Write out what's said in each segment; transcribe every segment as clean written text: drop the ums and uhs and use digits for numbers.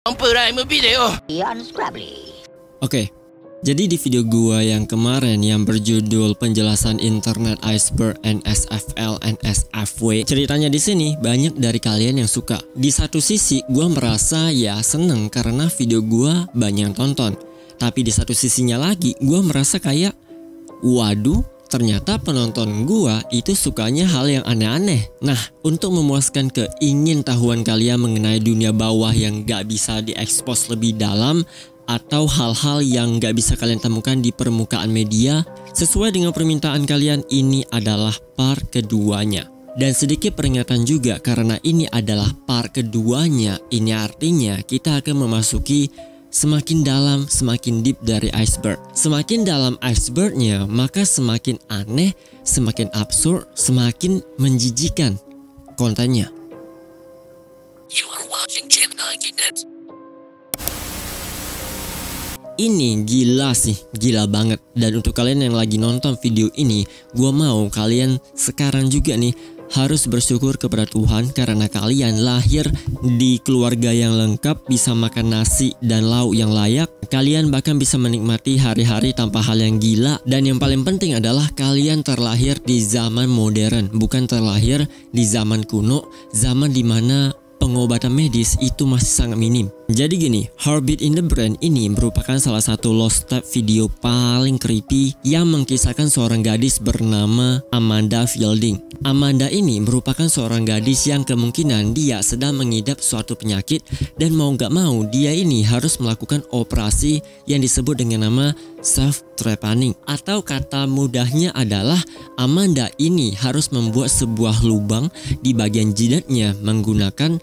Prime Video. Oke, jadi di video gua yang kemarin yang berjudul penjelasan internet iceberg NSFL NSFW, ceritanya di sini banyak dari kalian yang suka. Di satu sisi gua merasa ya seneng karena video gua banyak yang tonton. Tapi di satu sisinya lagi gua merasa kayak waduh, ternyata penonton gua itu sukanya hal yang aneh-aneh. Nah, untuk memuaskan keingintahuan kalian mengenai dunia bawah yang gak bisa diekspos lebih dalam, atau hal-hal yang gak bisa kalian temukan di permukaan media, sesuai dengan permintaan kalian, ini adalah part keduanya. Dan sedikit peringatan juga, karena ini adalah part keduanya, ini artinya kita akan memasuki semakin dalam, semakin deep dari iceberg. Semakin dalam icebergnya, maka semakin aneh, semakin absurd, semakin menjijikan kontennya. You are watching Gemini Net. Ini gila sih, gila banget. Dan untuk kalian yang lagi nonton video ini, gua mau kalian sekarang juga nih harus bersyukur kepada Tuhan karena kalian lahir di keluarga yang lengkap, bisa makan nasi dan lauk yang layak. Kalian bahkan bisa menikmati hari-hari tanpa hal yang gila. Dan yang paling penting adalah kalian terlahir di zaman modern, bukan terlahir di zaman kuno, zaman dimana pengobatan medis itu masih sangat minim. Jadi gini, Heartbeat in the Brain ini merupakan salah satu lost tape video paling creepy yang mengkisahkan seorang gadis bernama Amanda Fielding. Amanda ini merupakan seorang gadis yang kemungkinan dia sedang mengidap suatu penyakit, dan mau gak mau dia ini harus melakukan operasi yang disebut dengan nama self-trepanning. Atau kata mudahnya adalah Amanda ini harus membuat sebuah lubang di bagian jidatnya menggunakan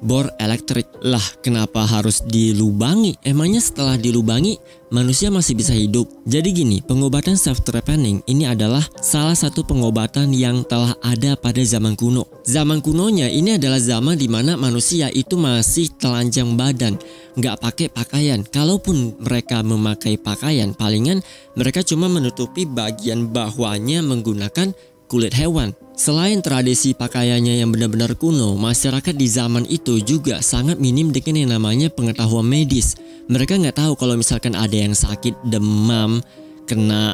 bor elektrik. Lah, kenapa harus dilubangi? Emangnya setelah dilubangi manusia masih bisa hidup? Jadi gini, pengobatan self-trepanning ini adalah salah satu pengobatan yang telah ada pada zaman kuno. Zaman kunonya ini adalah zaman dimana manusia itu masih telanjang badan, nggak pakai pakaian. Kalaupun mereka memakai pakaian, palingan mereka cuma menutupi bagian bawahnya menggunakan kulit hewan. Selain tradisi pakaiannya yang benar-benar kuno, masyarakat di zaman itu juga sangat minim dengan yang namanya pengetahuan medis. Mereka nggak tahu kalau misalkan ada yang sakit demam, kena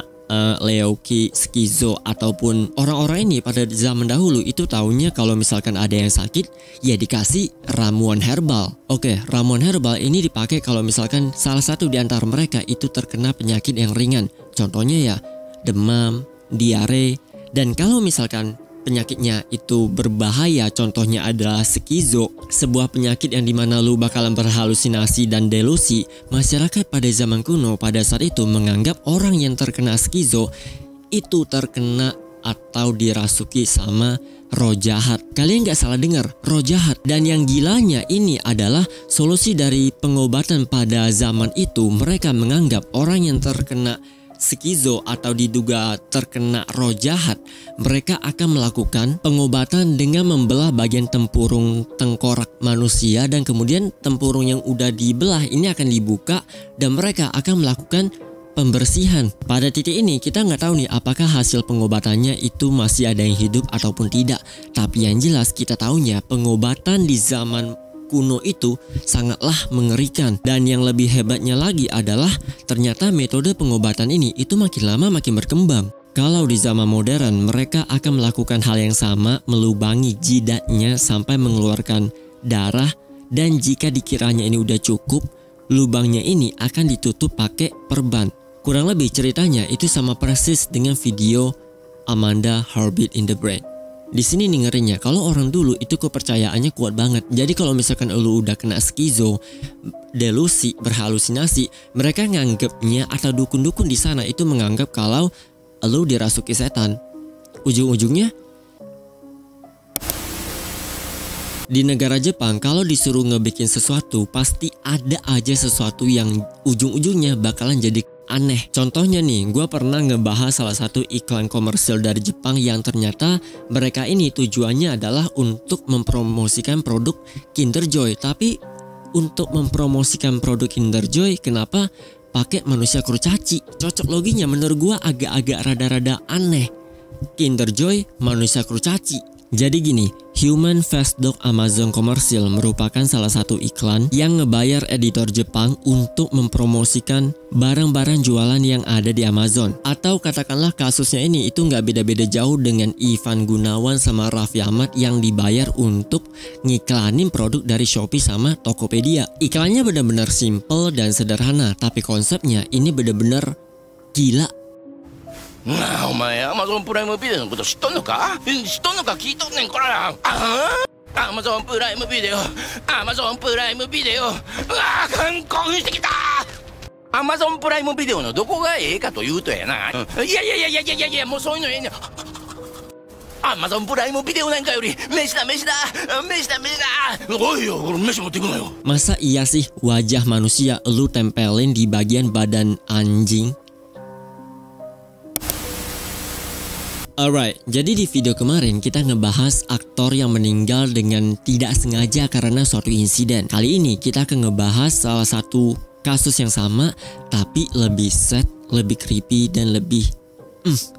leuki, skizo, ataupun orang-orang ini pada zaman dahulu itu taunya kalau misalkan ada yang sakit ya dikasih ramuan herbal. Oke, ramuan herbal ini dipakai kalau misalkan salah satu di antara mereka itu terkena penyakit yang ringan. Contohnya ya demam, diare. Dan kalau misalkan penyakitnya itu berbahaya, contohnya adalah skizo, sebuah penyakit yang dimana lu bakalan berhalusinasi dan delusi, masyarakat pada zaman kuno pada saat itu menganggap orang yang terkena skizo itu terkena atau dirasuki sama roh jahat. Kalian gak salah dengar, roh jahat. Dan yang gilanya ini adalah solusi dari pengobatan pada zaman itu. Mereka menganggap orang yang terkena skizo atau diduga terkena roh jahat, mereka akan melakukan pengobatan dengan membelah bagian tempurung tengkorak manusia, dan kemudian tempurung yang udah dibelah ini akan dibuka dan mereka akan melakukan pembersihan. Pada titik ini kita nggak tahu nih apakah hasil pengobatannya itu masih ada yang hidup ataupun tidak. Tapi yang jelas kita tahunya pengobatan di zaman kuno itu sangatlah mengerikan. Dan yang lebih hebatnya lagi adalah ternyata metode pengobatan ini itu makin lama makin berkembang. Kalau di zaman modern mereka akan melakukan hal yang sama, melubangi jidatnya sampai mengeluarkan darah, dan jika dikiranya ini udah cukup, lubangnya ini akan ditutup pakai perban. Kurang lebih ceritanya itu sama persis dengan video Amanda Heartbeat in the Brain. Di sini nih ngerinya, kalau orang dulu itu kepercayaannya kuat banget. Jadi kalau misalkan lu udah kena skizo, delusi, berhalusinasi, mereka nganggapnya atau dukun-dukun di sana itu menganggap kalau lu dirasuki setan. Ujung-ujungnya di negara Jepang kalau disuruh ngebikin sesuatu pasti ada aja sesuatu yang ujung-ujungnya bakalan jadi aneh. Contohnya nih, gue pernah ngebahas salah satu iklan komersil dari Jepang yang ternyata mereka ini tujuannya adalah untuk mempromosikan produk Kinder Joy. Tapi untuk mempromosikan produk Kinder Joy, kenapa pakai manusia kurcaci? Cocok loginya menurut gue agak-agak rada-rada aneh. Kinder Joy, manusia kurcaci. Jadi gini, Human Fast Dog Amazon Commercial merupakan salah satu iklan yang ngebayar editor Jepang untuk mempromosikan barang-barang jualan yang ada di Amazon. Atau katakanlah kasusnya ini itu nggak beda-beda jauh dengan Ivan Gunawan sama Raffi Ahmad yang dibayar untuk ngiklanin produk dari Shopee sama Tokopedia. Iklannya benar-benar simple dan sederhana, tapi konsepnya ini benar-benar gila. Nah, お前アマゾンプライムビデオのこと知っとんのか？知っとんのか聞いとんねんこら。アマゾンプライムビデオ、アマゾンプライムビデオ。興奮してきた。アマゾンプライムビデオのどこがええかというとやな。いやもうそういうのええねん。アマゾンプライムビデオなんかより飯だ。おいよ、これ飯持ってくのよ。Masa iya sih wajah manusia lu tempelin di bagian badan anjing? Alright, jadi di video kemarin kita ngebahas aktor yang meninggal dengan tidak sengaja karena suatu insiden. Kali ini kita akan ngebahas salah satu kasus yang sama tapi lebih sad, lebih creepy dan lebih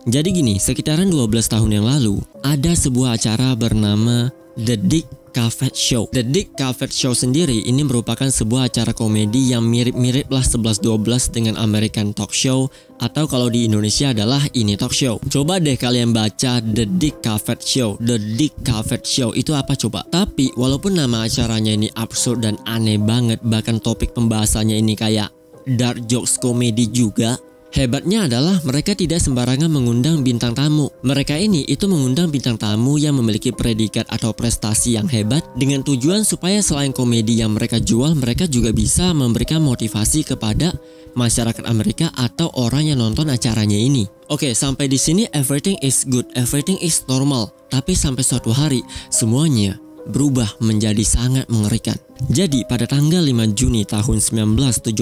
Jadi gini, sekitaran 12 tahun yang lalu ada sebuah acara bernama The Dick Cavett Show. The Dick Cavett Show sendiri ini merupakan sebuah acara komedi yang mirip-mirip lah 11-12 dengan American Talk Show, atau kalau di Indonesia adalah Ini Talk Show. Coba deh kalian baca The Dick Cavett Show. The Dick Cavett Show itu apa coba? Tapi walaupun nama acaranya ini absurd dan aneh banget, bahkan topik pembahasannya ini kayak dark jokes komedi juga, hebatnya adalah mereka tidak sembarangan mengundang bintang tamu. Mereka ini itu mengundang bintang tamu yang memiliki predikat atau prestasi yang hebat dengan tujuan supaya selain komedi yang mereka jual, mereka juga bisa memberikan motivasi kepada masyarakat Amerika atau orang yang nonton acaranya ini. Oke, sampai di sini everything is good, everything is normal. Tapi sampai suatu hari semuanya berubah menjadi sangat mengerikan. Jadi pada tanggal 5 Juni tahun 1971,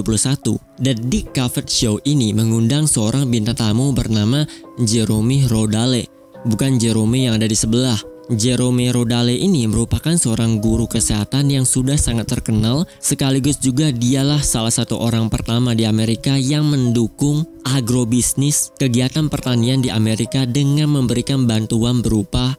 The Dick Cavett Show ini mengundang seorang bintang tamu bernama Jerome Rodale. Bukan Jerome yang ada di sebelah. Jerome Rodale ini merupakan seorang guru kesehatan yang sudah sangat terkenal, sekaligus juga dialah salah satu orang pertama di Amerika yang mendukung agrobisnis, kegiatan pertanian di Amerika dengan memberikan bantuan berupa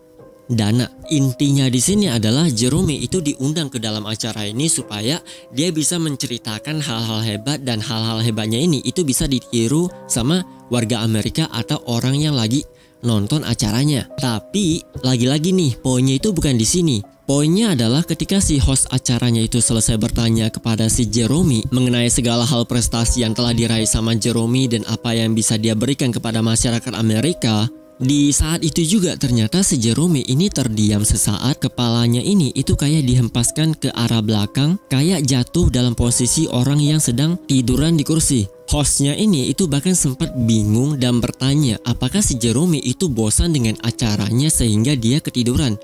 dana. Intinya di sini adalah Jerome itu diundang ke dalam acara ini supaya dia bisa menceritakan hal-hal hebat, dan hal-hal hebatnya ini itu bisa ditiru sama warga Amerika atau orang yang lagi nonton acaranya. Tapi lagi-lagi nih, poinnya itu bukan di sini. Poinnya adalah ketika si host acaranya itu selesai bertanya kepada si Jerome mengenai segala hal prestasi yang telah diraih sama Jerome dan apa yang bisa dia berikan kepada masyarakat Amerika. Di saat itu juga ternyata si Jerome ini terdiam sesaat, kepalanya ini itu kayak dihempaskan ke arah belakang, kayak jatuh dalam posisi orang yang sedang tiduran di kursi. Hostnya ini itu bahkan sempat bingung dan bertanya apakah si Jerome itu bosan dengan acaranya sehingga dia ketiduran.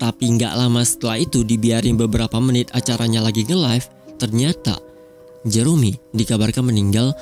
Tapi nggak lama setelah itu, dibiarin beberapa menit acaranya lagi nge-live, ternyata Jerome dikabarkan meninggal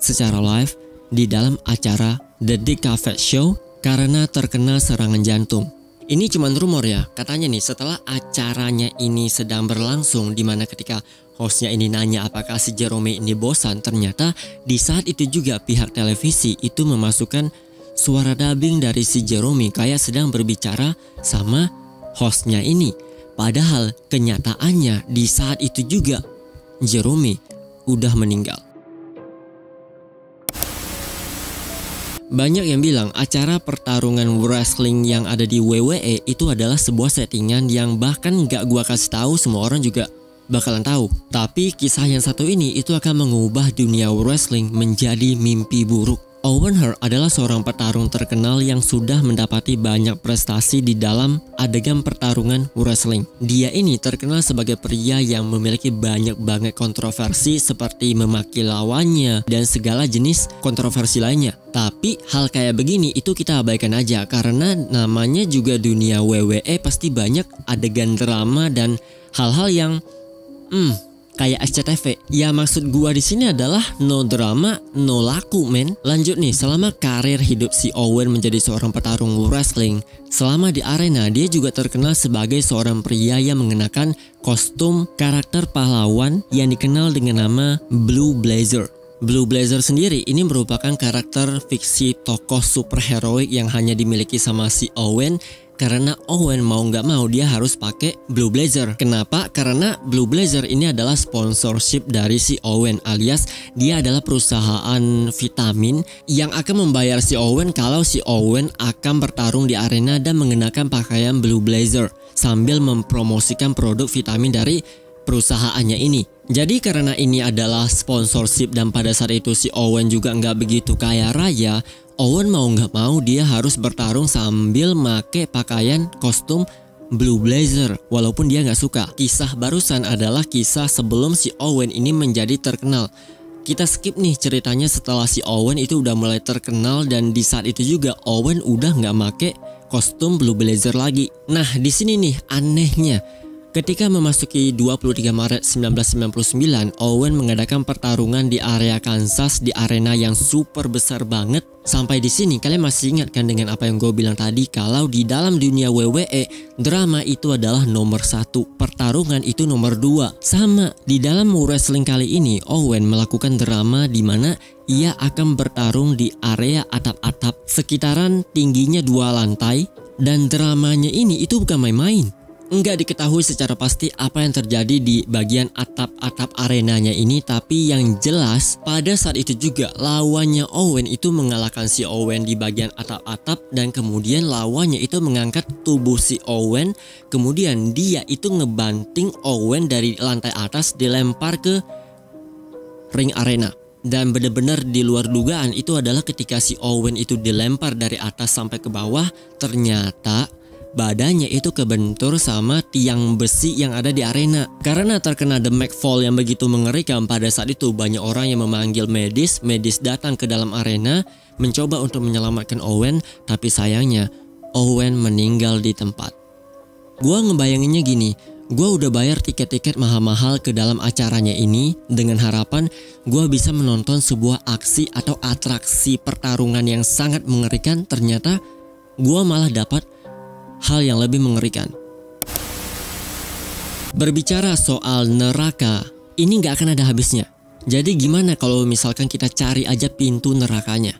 secara live di dalam acara The Dick Cavett Show karena terkena serangan jantung. Ini cuma rumor ya, katanya nih setelah acaranya ini sedang berlangsung, dimana ketika hostnya ini nanya apakah si Jerome ini bosan, ternyata di saat itu juga pihak televisi itu memasukkan suara dubbing dari si Jerome kayak sedang berbicara sama hostnya ini. Padahal kenyataannya di saat itu juga Jerome udah meninggal. Banyak yang bilang acara pertarungan wrestling yang ada di WWE itu adalah sebuah settingan yang bahkan gak gua kasih tahu semua orang juga bakalan tahu. Tapi kisah yang satu ini itu akan mengubah dunia wrestling menjadi mimpi buruk. Owen Hart adalah seorang petarung terkenal yang sudah mendapati banyak prestasi di dalam adegan pertarungan wrestling. Dia ini terkenal sebagai pria yang memiliki banyak banget kontroversi seperti memaki lawannya dan segala jenis kontroversi lainnya. Tapi hal kayak begini itu kita abaikan aja karena namanya juga dunia WWE, pasti banyak adegan drama dan hal-hal yang kayak SCTV. Ya maksud gua di sini adalah no drama, no laku men. Lanjut nih, selama karir hidup si Owen menjadi seorang petarung wrestling, selama di arena dia juga terkenal sebagai seorang pria yang mengenakan kostum karakter pahlawan yang dikenal dengan nama Blue Blazer. Blue Blazer sendiri ini merupakan karakter fiksi tokoh superheroik yang hanya dimiliki sama si Owen Karena Owen mau nggak mau dia harus pakai Blue Blazer. Kenapa? Karena Blue Blazer ini adalah sponsorship dari si Owen, alias dia adalah perusahaan vitamin yang akan membayar si Owen kalau si Owen akan bertarung di arena dan mengenakan pakaian Blue Blazer sambil mempromosikan produk vitamin dari perusahaannya ini. Jadi karena ini adalah sponsorship dan pada saat itu si Owen juga nggak begitu kaya raya, Owen mau nggak mau dia harus bertarung sambil make pakaian kostum Blue Blazer walaupun dia nggak suka. Kisah barusan adalah kisah sebelum si Owen ini menjadi terkenal. Kita skip nih ceritanya setelah si Owen itu udah mulai terkenal dan di saat itu juga Owen udah nggak make kostum Blue Blazer lagi. Nah di sini nih anehnya. Ketika memasuki 23 Maret 1999, Owen mengadakan pertarungan di area Kansas di arena yang super besar banget. Sampai di sini kalian masih ingat kan dengan apa yang gue bilang tadi, kalau di dalam dunia WWE drama itu adalah nomor 1, pertarungan itu nomor 2. Sama di dalam wrestling kali ini Owen melakukan drama di mana ia akan bertarung di area atap-atap sekitaran tingginya 2 lantai dan dramanya ini itu bukan main-main. Enggak diketahui secara pasti apa yang terjadi di bagian atap-atap arenanya ini, tapi yang jelas pada saat itu juga lawannya Owen itu mengalahkan si Owen di bagian atap-atap dan kemudian lawannya itu mengangkat tubuh si Owen, kemudian dia itu ngebanting Owen dari lantai atas dilempar ke ring arena. Dan benar-benar di luar dugaan itu adalah ketika si Owen itu dilempar dari atas sampai ke bawah, ternyata badannya itu kebentur sama tiang besi yang ada di arena. Karena terkena the Mac Fall yang begitu mengerikan, pada saat itu banyak orang yang memanggil medis. Medis datang ke dalam arena mencoba untuk menyelamatkan Owen, tapi sayangnya Owen meninggal di tempat. Gua ngebayanginnya gini, gua udah bayar tiket-tiket mahal-mahal ke dalam acaranya ini dengan harapan gua bisa menonton sebuah aksi atau atraksi pertarungan yang sangat mengerikan. Ternyata gua malah dapat hal yang lebih mengerikan. Berbicara soal neraka, ini gak akan ada habisnya. Jadi gimana kalau misalkan kita cari aja pintu nerakanya?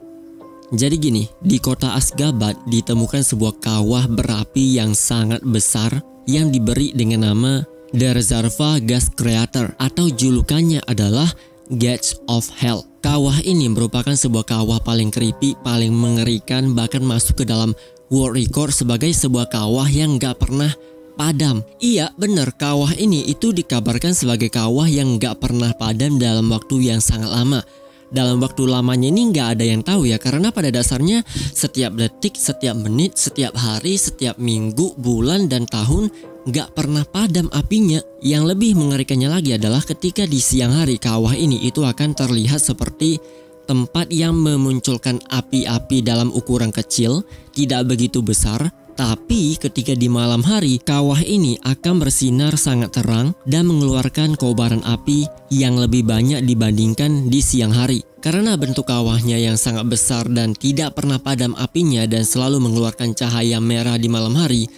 Jadi gini, di kota Asgabat ditemukan sebuah kawah berapi yang sangat besar yang diberi dengan nama The Reservoir Gas Crater atau julukannya adalah Gates of Hell. Kawah ini merupakan sebuah kawah paling creepy, paling mengerikan, bahkan masuk ke dalam world record sebagai sebuah kawah yang gak pernah padam. Iya bener, kawah ini itu dikabarkan sebagai kawah yang gak pernah padam dalam waktu yang sangat lama. Dalam waktu lamanya ini gak ada yang tahu ya, karena pada dasarnya setiap detik, setiap menit, setiap hari, setiap minggu, bulan, dan tahun gak pernah padam apinya. Yang lebih mengerikannya lagi adalah ketika di siang hari kawah ini itu akan terlihat seperti tempat yang memunculkan api-api dalam ukuran kecil, tidak begitu besar. Tapi ketika di malam hari, kawah ini akan bersinar sangat terang dan mengeluarkan kobaran api yang lebih banyak dibandingkan di siang hari. Karena bentuk kawahnya yang sangat besar dan tidak pernah padam apinya dan selalu mengeluarkan cahaya merah di malam hari,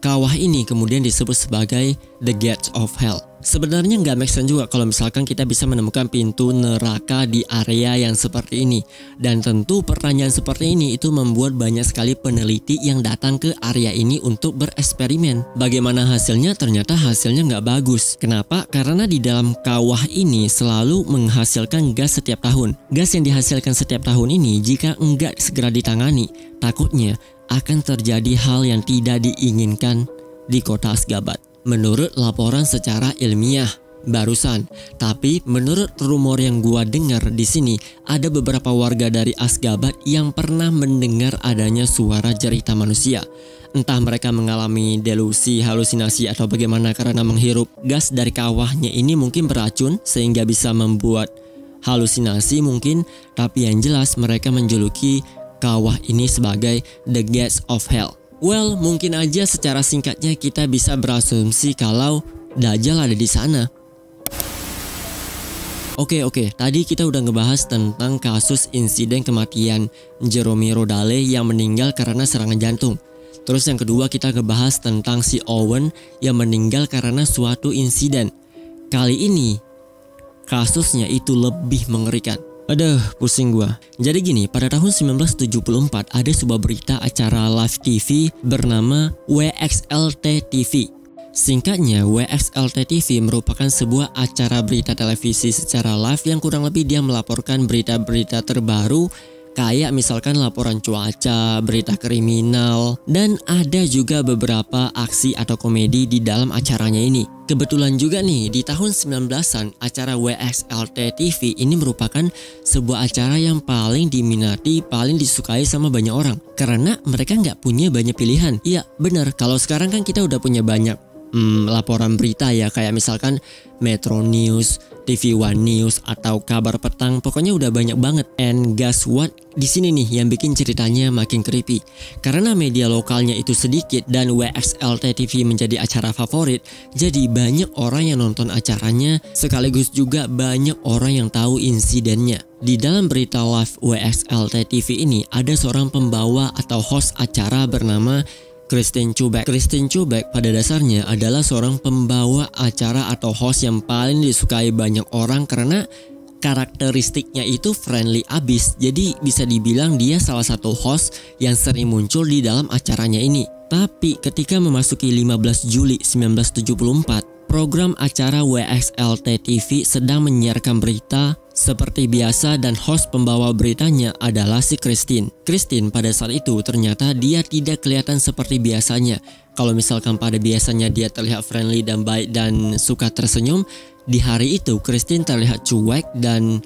kawah ini kemudian disebut sebagai The Gates of Hell. Sebenarnya nggak make sense juga kalau misalkan kita bisa menemukan pintu neraka di area yang seperti ini. Dan tentu pertanyaan seperti ini itu membuat banyak sekali peneliti yang datang ke area ini untuk bereksperimen. Bagaimana hasilnya? Ternyata hasilnya nggak bagus. Kenapa? Karena di dalam kawah ini selalu menghasilkan gas setiap tahun. Gas yang dihasilkan setiap tahun ini jika nggak segera ditangani, takutnya akan terjadi hal yang tidak diinginkan di kota Asgabat. Menurut laporan secara ilmiah barusan, tapi menurut rumor yang gua dengar di sini ada beberapa warga dari Asgabat yang pernah mendengar adanya suara jerita manusia. Entah mereka mengalami delusi, halusinasi atau bagaimana karena menghirup gas dari kawahnya ini mungkin beracun sehingga bisa membuat halusinasi mungkin, tapi yang jelas mereka menjuluki kawah ini sebagai The Gates of Hell. Well, mungkin aja secara singkatnya kita bisa berasumsi kalau Dajjal ada di sana. Oke, tadi kita udah ngebahas tentang kasus insiden kematian Jerome Rodale yang meninggal karena serangan jantung. Terus yang kedua kita ngebahas tentang si Owen yang meninggal karena suatu insiden. Kali ini kasusnya itu lebih mengerikan. Aduh, pusing gua. Jadi gini, pada tahun 1974 ada sebuah berita acara live TV bernama WXLT TV. Singkatnya, WXLT TV merupakan sebuah acara berita televisi secara live yang kurang lebih dia melaporkan berita-berita terbaru kayak misalkan laporan cuaca, berita kriminal, dan ada juga beberapa aksi atau komedi di dalam acaranya ini. Kebetulan juga nih, di tahun 1900-an acara WXLT TV ini merupakan sebuah acara yang paling diminati, paling disukai sama banyak orang. Karena mereka nggak punya banyak pilihan. Iya, benar. Kalau sekarang kan kita udah punya banyak laporan berita ya, kayak misalkan Metro News, TV One News, atau Kabar Petang. Pokoknya udah banyak banget. And guess what? Di sini nih yang bikin ceritanya makin creepy. Karena media lokalnya itu sedikit dan WXLT TV menjadi acara favorit, jadi banyak orang yang nonton acaranya, sekaligus juga banyak orang yang tahu insidennya. Di dalam berita live WXLT TV ini ada seorang pembawa atau host acara bernama Kristen Chubak. Kristen Chubak pada dasarnya adalah seorang pembawa acara atau host yang paling disukai banyak orang karena karakteristiknya itu friendly abis. Jadi bisa dibilang dia salah satu host yang sering muncul di dalam acaranya ini. Tapi ketika memasuki 15 Juli 1974, program acara WXLT TV sedang menyiarkan berita seperti biasa dan host pembawa beritanya adalah si Christine. Christine pada saat itu ternyata dia tidak kelihatan seperti biasanya. Kalau misalkan pada biasanya dia terlihat friendly dan baik dan suka tersenyum, di hari itu Christine terlihat cuek dan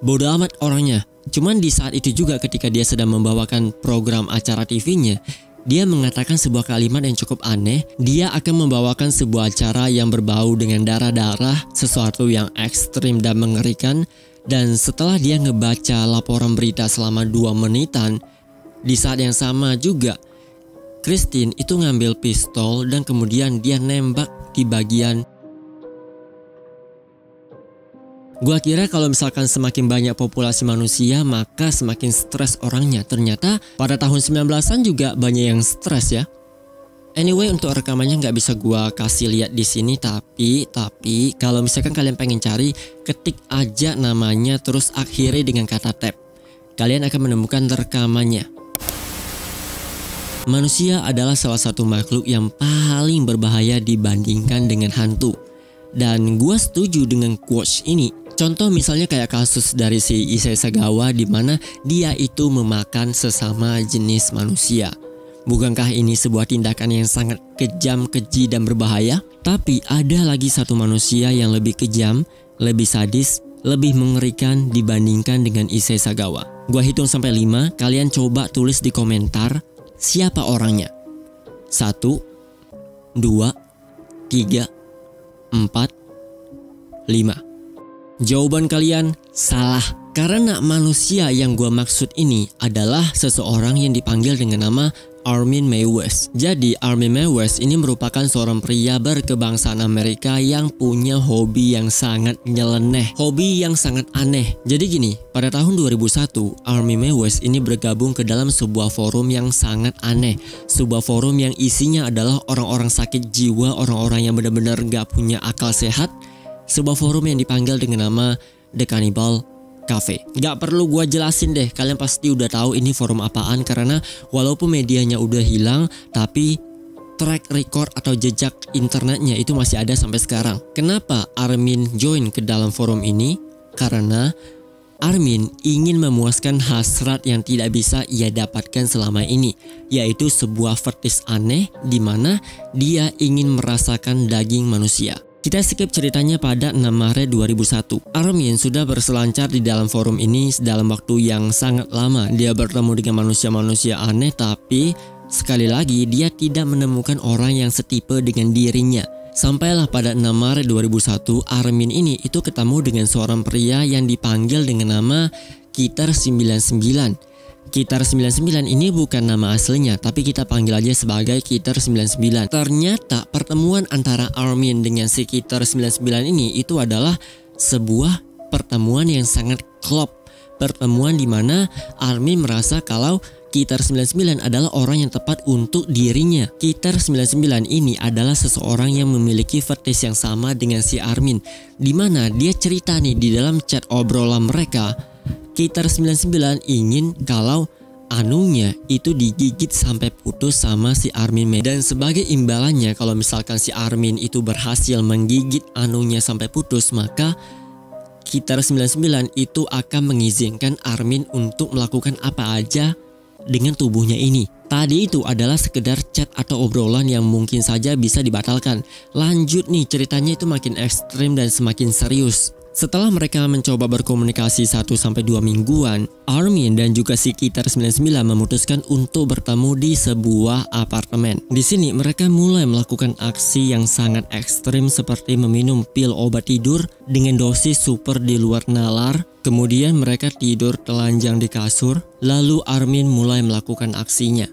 bodoh amat orangnya. Cuman di saat itu juga ketika dia sedang membawakan program acara TV-nya, dia mengatakan sebuah kalimat yang cukup aneh. Dia akan membawakan sebuah acara yang berbau dengan darah-darah, sesuatu yang ekstrim dan mengerikan. Dan setelah dia ngebaca laporan berita selama 2 menitan, di saat yang sama juga Christine itu ngambil pistol dan kemudian dia nembak di bagian. Gua kira kalau misalkan semakin banyak populasi manusia maka semakin stres orangnya. Ternyata pada tahun 19-an juga banyak yang stres ya. Anyway, untuk rekamannya nggak bisa gua kasih lihat di sini, tapi kalau misalkan kalian pengen cari, ketik aja namanya terus akhiri dengan kata tab. Kalian akan menemukan rekamannya. Manusia adalah salah satu makhluk yang paling berbahaya dibandingkan dengan hantu. Dan gua setuju dengan quotes ini. Contoh misalnya kayak kasus dari si Issei Sagawa di mana dia itu memakan sesama jenis manusia. Bukankah ini sebuah tindakan yang sangat kejam, keji, dan berbahaya? Tapi ada lagi satu manusia yang lebih kejam, lebih sadis, lebih mengerikan dibandingkan dengan Issei Sagawa. Gua hitung sampai 5, kalian coba tulis di komentar siapa orangnya. 1, 2, 3, 4, 5. Jawaban kalian salah. Karena manusia yang gua maksud ini adalah seseorang yang dipanggil dengan nama Armin Meiwes. Jadi Armin Meiwes ini merupakan seorang pria berkebangsaan Amerika yang punya hobi yang sangat nyeleneh, hobi yang sangat aneh. Jadi gini, pada tahun 2001 Armin Meiwes ini bergabung ke dalam sebuah forum yang sangat aneh. Sebuah forum yang isinya adalah orang-orang sakit jiwa, orang-orang yang benar-benar gak punya akal sehat. Sebuah forum yang dipanggil dengan nama The Cannibal Cafe. Gak perlu gua jelasin deh, kalian pasti udah tahu ini forum apaan karena walaupun medianya udah hilang, tapi track record atau jejak internetnya itu masih ada sampai sekarang. Kenapa Armin join ke dalam forum ini? Karena Armin ingin memuaskan hasrat yang tidak bisa ia dapatkan selama ini, yaitu sebuah fetis aneh di mana dia ingin merasakan daging manusia. Kita skip ceritanya pada 6 Maret 2001. Armin sudah berselancar di dalam forum ini dalam waktu yang sangat lama. Dia bertemu dengan manusia-manusia aneh, tapi sekali lagi dia tidak menemukan orang yang setipe dengan dirinya. Sampailah pada 6 Maret 2001, Armin ini itu ketemu dengan seorang pria yang dipanggil dengan nama Kitar 99. Kitar 99 ini bukan nama aslinya, tapi kita panggil aja sebagai Kitar 99. Ternyata pertemuan antara Armin dengan si Kitar 99 ini itu adalah sebuah pertemuan yang sangat klop. Pertemuan di mana Armin merasa kalau Kitar 99 adalah orang yang tepat untuk dirinya. Kitar 99 ini adalah seseorang yang memiliki fetis yang sama dengan si Armin, di mana dia cerita nih di dalam chat obrolan mereka Kitar 99 ingin kalau anunya itu digigit sampai putus sama si Armin. Dan sebagai imbalannya, kalau misalkan si Armin itu berhasil menggigit anunya sampai putus, maka Kitar 99 itu akan mengizinkan Armin untuk melakukan apa aja dengan tubuhnya ini. Tadi itu adalah sekedar chat atau obrolan yang mungkin saja bisa dibatalkan. Lanjut nih, ceritanya itu makin ekstrim dan semakin serius. Setelah mereka mencoba berkomunikasi 1-2 mingguan, Armin dan juga si Kitar 99 memutuskan untuk bertemu di sebuah apartemen. Di sini mereka mulai melakukan aksi yang sangat ekstrim seperti meminum pil obat tidur dengan dosis super di luar nalar. Kemudian mereka tidur telanjang di kasur, lalu Armin mulai melakukan aksinya.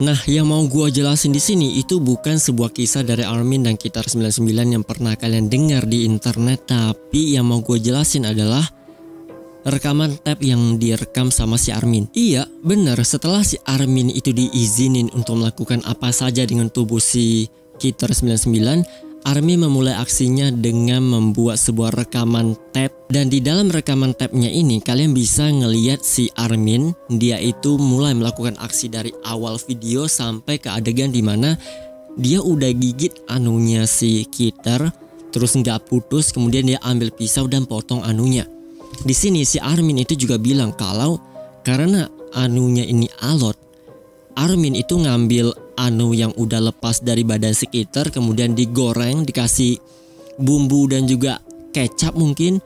Nah, yang mau gua jelasin di sini itu bukan sebuah kisah dari Armin dan Kitar 99 yang pernah kalian dengar di internet, tapi yang mau gua jelasin adalah rekaman tape yang direkam sama si Armin. Iya, bener, setelah si Armin itu diizinin untuk melakukan apa saja dengan tubuh si Kitar 99, Armin memulai aksinya dengan membuat sebuah rekaman tape. Dan di dalam rekaman tape-nya ini kalian bisa ngeliat si Armin, dia itu mulai melakukan aksi dari awal video sampai ke adegan dimana dia udah gigit anunya si Kitar, terus nggak putus, kemudian dia ambil pisau dan potong anunya. Di sini si Armin itu juga bilang kalau karena anunya ini alot, Armin itu ngambil anu yang udah lepas dari badan si Kitar, kemudian digoreng, dikasih bumbu dan juga kecap mungkin,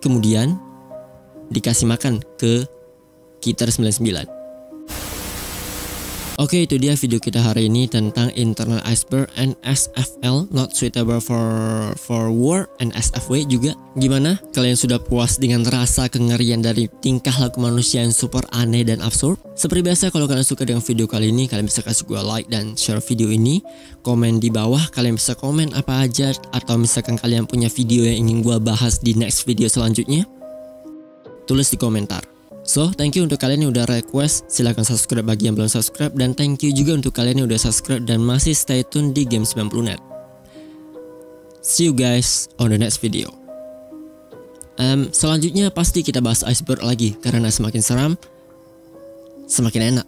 kemudian dikasih makan ke Kitar 99. Oke, itu dia video kita hari ini tentang internal iceberg NSFL, not suitable for war, NSFW juga. Gimana? Kalian sudah puas dengan rasa kengerian dari tingkah laku manusia yang super aneh dan absurd? Seperti biasa, kalau kalian suka dengan video kali ini, kalian bisa kasih gue like dan share video ini. Komen di bawah, kalian bisa komen apa aja, atau misalkan kalian punya video yang ingin gue bahas di next video selanjutnya, tulis di komentar. So, thank you untuk kalian yang udah request, silahkan subscribe bagi yang belum subscribe, dan thank you juga untuk kalian yang udah subscribe dan masih stay tune di Game90net. See you guys on the next video. Selanjutnya pasti kita bahas iceberg lagi, karena semakin seram, semakin enak.